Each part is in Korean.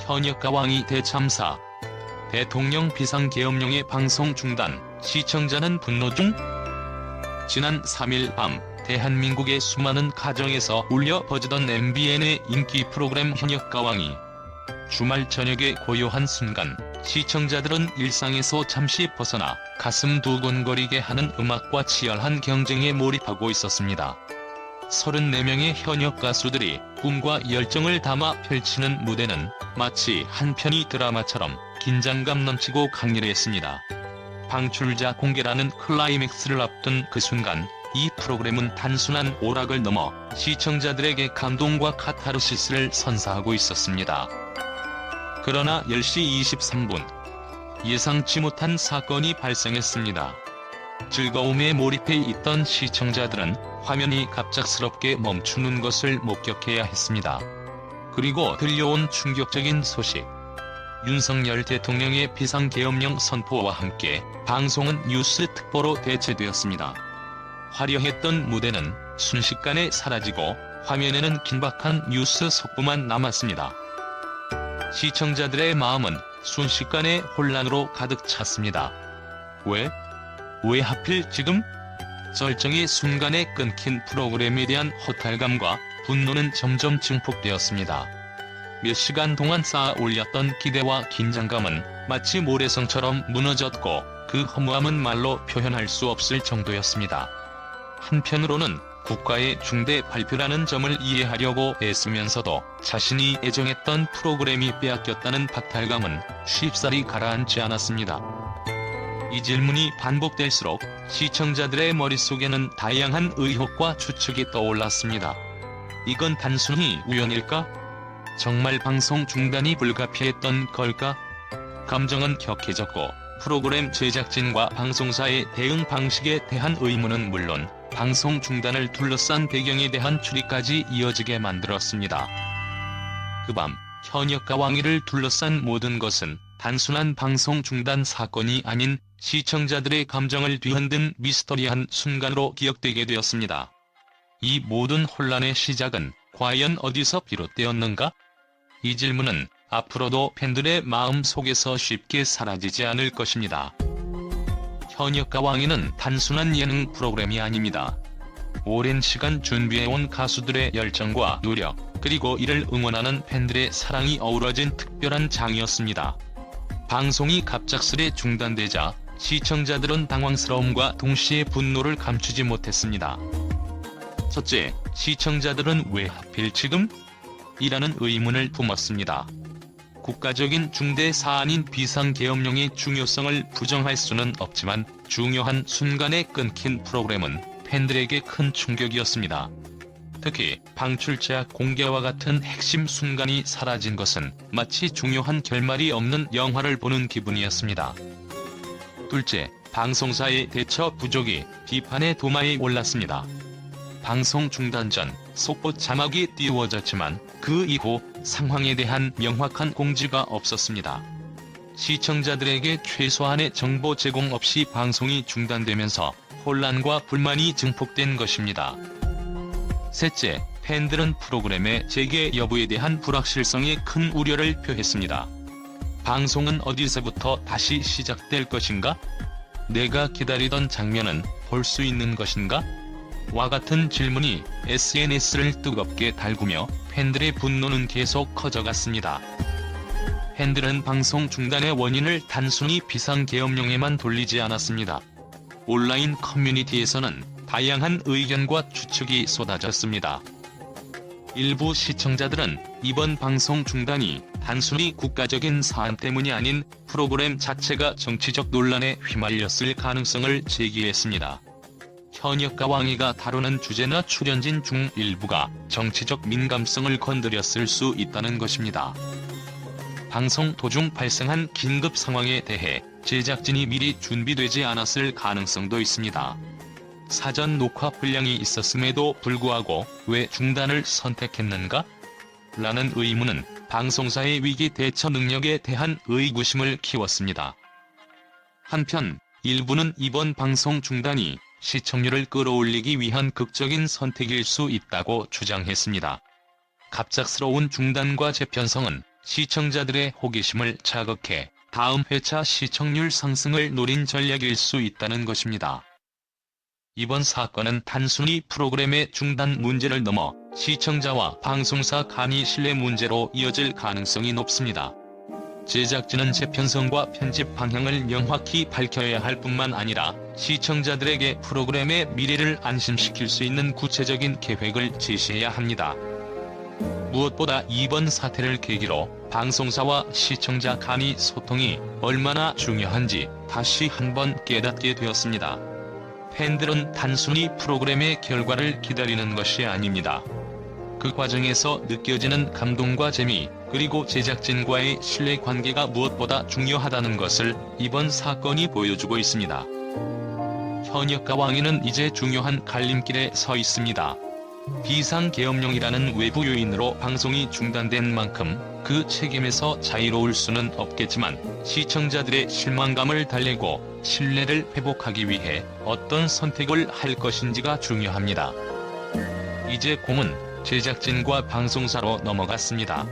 현역가 왕이 대참사. 대통령 비상계엄령의 방송 중단, 시청자는 분노 중? 지난 3일 밤 대한민국의 수많은 가정에서 울려 퍼지던 MBN의 인기 프로그램 현역가 왕이 주말 저녁에 고요한 순간 시청자들은 일상에서 잠시 벗어나 가슴 두근거리게 하는 음악과 치열한 경쟁에 몰입하고 있었습니다. 34명의 현역 가수들이 꿈과 열정을 담아 펼치는 무대는 마치 한 편의 드라마처럼 긴장감 넘치고 강렬했습니다. 방출자 공개라는 클라이맥스를 앞둔 그 순간 이 프로그램은 단순한 오락을 넘어 시청자들에게 감동과 카타르시스를 선사하고 있었습니다. 그러나 10시 23분 예상치 못한 사건이 발생했습니다. 즐거움에 몰입해 있던 시청자들은 화면이 갑작스럽게 멈추는 것을 목격해야 했습니다. 그리고 들려온 충격적인 소식. 윤석열 대통령의 비상계엄령 선포와 함께 방송은 뉴스 특보로 대체되었습니다. 화려했던 무대는 순식간에 사라지고 화면에는 긴박한 뉴스 속보만 남았습니다. 시청자들의 마음은 순식간에 혼란으로 가득 찼습니다. 왜 하필 지금? 절정의 순간에 끊긴 프로그램에 대한 허탈감과 분노는 점점 증폭되었습니다. 몇 시간 동안 쌓아 올렸던 기대와 긴장감은 마치 모래성처럼 무너졌고 그 허무함은 말로 표현할 수 없을 정도였습니다. 한편으로는 국가의 중대 발표라는 점을 이해하려고 애쓰면서도 자신이 애정했던 프로그램이 빼앗겼다는 박탈감은 쉽사리 가라앉지 않았습니다. 이 질문이 반복될수록 시청자들의 머릿속에는 다양한 의혹과 추측이 떠올랐습니다. 이건 단순히 우연일까? 정말 방송 중단이 불가피했던 걸까? 감정은 격해졌고 프로그램 제작진과 방송사의 대응 방식에 대한 의문은 물론 방송 중단을 둘러싼 배경에 대한 추리까지 이어지게 만들었습니다. 그 밤 현역가 왕위를 둘러싼 모든 것은 단순한 방송 중단 사건이 아닌 시청자들의 감정을 뒤흔든 미스터리한 순간으로 기억되게 되었습니다. 이 모든 혼란의 시작은 과연 어디서 비롯되었는가? 이 질문은 앞으로도 팬들의 마음 속에서 쉽게 사라지지 않을 것입니다. 현역가 왕위는 단순한 예능 프로그램이 아닙니다. 오랜 시간 준비해온 가수들의 열정과 노력, 그리고 이를 응원하는 팬들의 사랑이 어우러진 특별한 장이었습니다. 방송이 갑작스레 중단되자 시청자들은 당황스러움과 동시에 분노를 감추지 못했습니다. 첫째, 시청자들은 왜 하필 지금? 이라는 의문을 품었습니다. 국가적인 중대 사안인 비상계엄령의 중요성을 부정할 수는 없지만 중요한 순간에 끊긴 프로그램은 팬들에게 큰 충격이었습니다. 특히 방출자 공개와 같은 핵심 순간이 사라진 것은 마치 중요한 결말이 없는 영화를 보는 기분이었습니다. 둘째, 방송사의 대처 부족이 비판의 도마에 올랐습니다. 방송 중단 전 속보 자막이 띄워졌지만 그 이후 상황에 대한 명확한 공지가 없었습니다. 시청자들에게 최소한의 정보 제공 없이 방송이 중단되면서 혼란과 불만이 증폭된 것입니다. 셋째, 팬들은 프로그램의 재개 여부에 대한 불확실성에 큰 우려를 표했습니다. 방송은 어디서부터 다시 시작될 것인가? 내가 기다리던 장면은 볼 수 있는 것인가? 와 같은 질문이 SNS를 뜨겁게 달구며 팬들의 분노는 계속 커져갔습니다. 팬들은 방송 중단의 원인을 단순히 비상계엄령에만 돌리지 않았습니다. 온라인 커뮤니티에서는 다양한 의견과 추측이 쏟아졌습니다. 일부 시청자들은 이번 방송 중단이 단순히 국가적인 사안 때문이 아닌 프로그램 자체가 정치적 논란에 휘말렸을 가능성을 제기했습니다. 현역가 왕위가 다루는 주제나 출연진 중 일부가 정치적 민감성을 건드렸을 수 있다는 것입니다. 방송 도중 발생한 긴급 상황에 대해 제작진이 미리 준비되지 않았을 가능성도 있습니다. 사전 녹화 분량이 있었음에도 불구하고 왜 중단을 선택했는가? 라는 의문은 방송사의 위기 대처 능력에 대한 의구심을 키웠습니다. 한편 일부는 이번 방송 중단이 시청률을 끌어올리기 위한 극적인 선택일 수 있다고 주장했습니다. 갑작스러운 중단과 재편성은 시청자들의 호기심을 자극해 다음 회차 시청률 상승을 노린 전략일 수 있다는 것입니다. 이번 사건은 단순히 프로그램의 중단 문제를 넘어 시청자와 방송사 간의 신뢰 문제로 이어질 가능성이 높습니다. 제작진은 재편성과 편집 방향을 명확히 밝혀야 할 뿐만 아니라 시청자들에게 프로그램의 미래를 안심시킬 수 있는 구체적인 계획을 제시해야 합니다. 무엇보다 이번 사태를 계기로 방송사와 시청자 간의 소통이 얼마나 중요한지 다시 한번 깨닫게 되었습니다. 팬들은 단순히 프로그램의 결과를 기다리는 것이 아닙니다. 그 과정에서 느껴지는 감동과 재미, 그리고 제작진과의 신뢰관계가 무엇보다 중요하다는 것을 이번 사건이 보여주고 있습니다. 현역과 왕위는 이제 중요한 갈림길에 서 있습니다. 비상계엄령이라는 외부 요인으로 방송이 중단된 만큼 그 책임에서 자유로울 수는 없겠지만 시청자들의 실망감을 달래고 신뢰를 회복하기 위해 어떤 선택을 할 것인지가 중요합니다. 이제 공은 제작진과 방송사로 넘어갔습니다.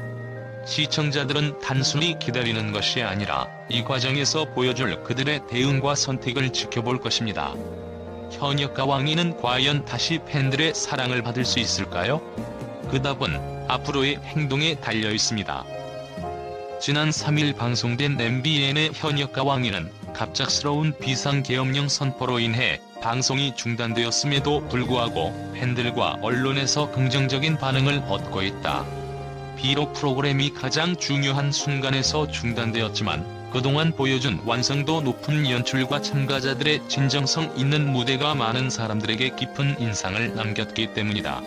시청자들은 단순히 기다리는 것이 아니라 이 과정에서 보여줄 그들의 대응과 선택을 지켜볼 것입니다. 현역과 왕위는 과연 다시 팬들의 사랑을 받을 수 있을까요? 그 답은 앞으로의 행동에 달려 있습니다. 지난 3일 방송된 MBN의 현역과 왕위는 갑작스러운 비상계엄령 선포로 인해 방송이 중단되었음에도 불구하고 팬들과 언론에서 긍정적인 반응을 얻고 있다. 비록 프로그램이 가장 중요한 순간에서 중단되었지만 그동안 보여준 완성도 높은 연출과 참가자들의 진정성 있는 무대가 많은 사람들에게 깊은 인상을 남겼기 때문이다.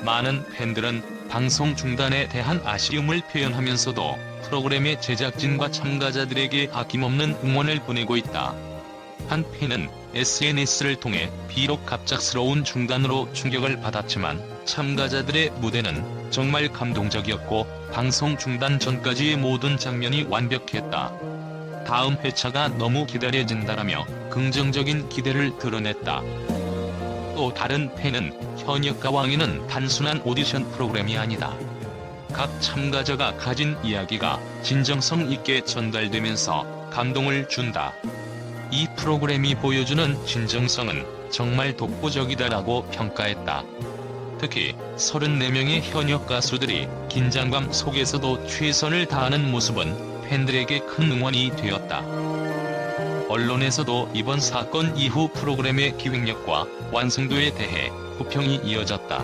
많은 팬들은 방송 중단에 대한 아쉬움을 표현하면서도 프로그램의 제작진과 참가자들에게 아낌없는 응원을 보내고 있다. 한 팬은 SNS를 통해 비록 갑작스러운 중단으로 충격을 받았지만 참가자들의 무대는 정말 감동적이었고 방송 중단 전까지의 모든 장면이 완벽했다. 다음 회차가 너무 기다려진다라며 긍정적인 기대를 드러냈다. 또 다른 팬은 현역과 왕위는 단순한 오디션 프로그램이 아니다. 각 참가자가 가진 이야기가 진정성 있게 전달되면서 감동을 준다. 이 프로그램이 보여주는 진정성은 정말 독보적이다라고 평가했다. 특히 34명의 현역 가수들이 긴장감 속에서도 최선을 다하는 모습은 팬들에게 큰 응원이 되었다. 언론에서도 이번 사건 이후 프로그램의 기획력과 완성도에 대해 호평이 이어졌다.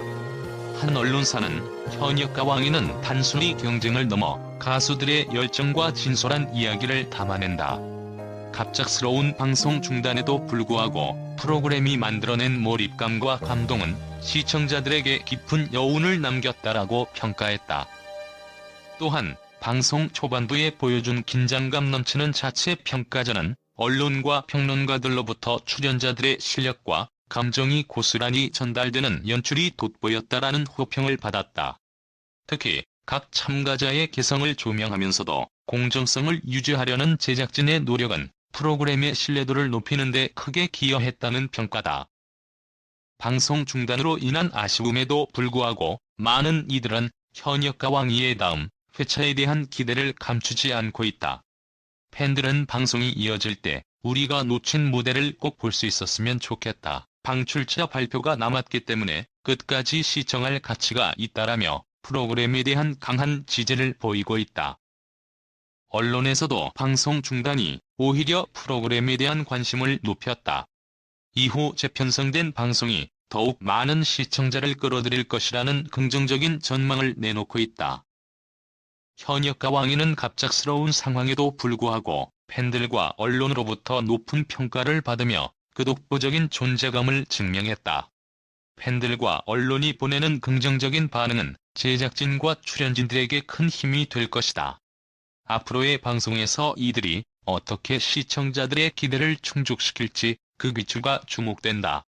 한 언론사는 현역과 왕위는 단순히 경쟁을 넘어 가수들의 열정과 진솔한 이야기를 담아낸다. 갑작스러운 방송 중단에도 불구하고 프로그램이 만들어낸 몰입감과 감동은 시청자들에게 깊은 여운을 남겼다라고 평가했다. 또한 방송 초반부에 보여준 긴장감 넘치는 자체 평가전은 언론과 평론가들로부터 출연자들의 실력과 감정이 고스란히 전달되는 연출이 돋보였다라는 호평을 받았다. 특히 각 참가자의 개성을 조명하면서도 공정성을 유지하려는 제작진의 노력은 프로그램의 신뢰도를 높이는 데 크게 기여했다는 평가다. 방송 중단으로 인한 아쉬움에도 불구하고 많은 이들은 현역과 왕위의 다음 회차에 대한 기대를 감추지 않고 있다. 팬들은 방송이 이어질 때 우리가 놓친 무대를 꼭 볼 수 있었으면 좋겠다. 방출자 발표가 남았기 때문에 끝까지 시청할 가치가 있다라며 프로그램에 대한 강한 지지를 보이고 있다. 언론에서도 방송 중단이 오히려 프로그램에 대한 관심을 높였다. 이후 재편성된 방송이 더욱 많은 시청자를 끌어들일 것이라는 긍정적인 전망을 내놓고 있다. 현역과 왕위는 갑작스러운 상황에도 불구하고 팬들과 언론으로부터 높은 평가를 받으며 그 독보적인 존재감을 증명했다. 팬들과 언론이 보내는 긍정적인 반응은 제작진과 출연진들에게 큰 힘이 될 것이다. 앞으로의 방송에서 이들이 어떻게 시청자들의 기대를 충족시킬지 그 귀추가 주목된다.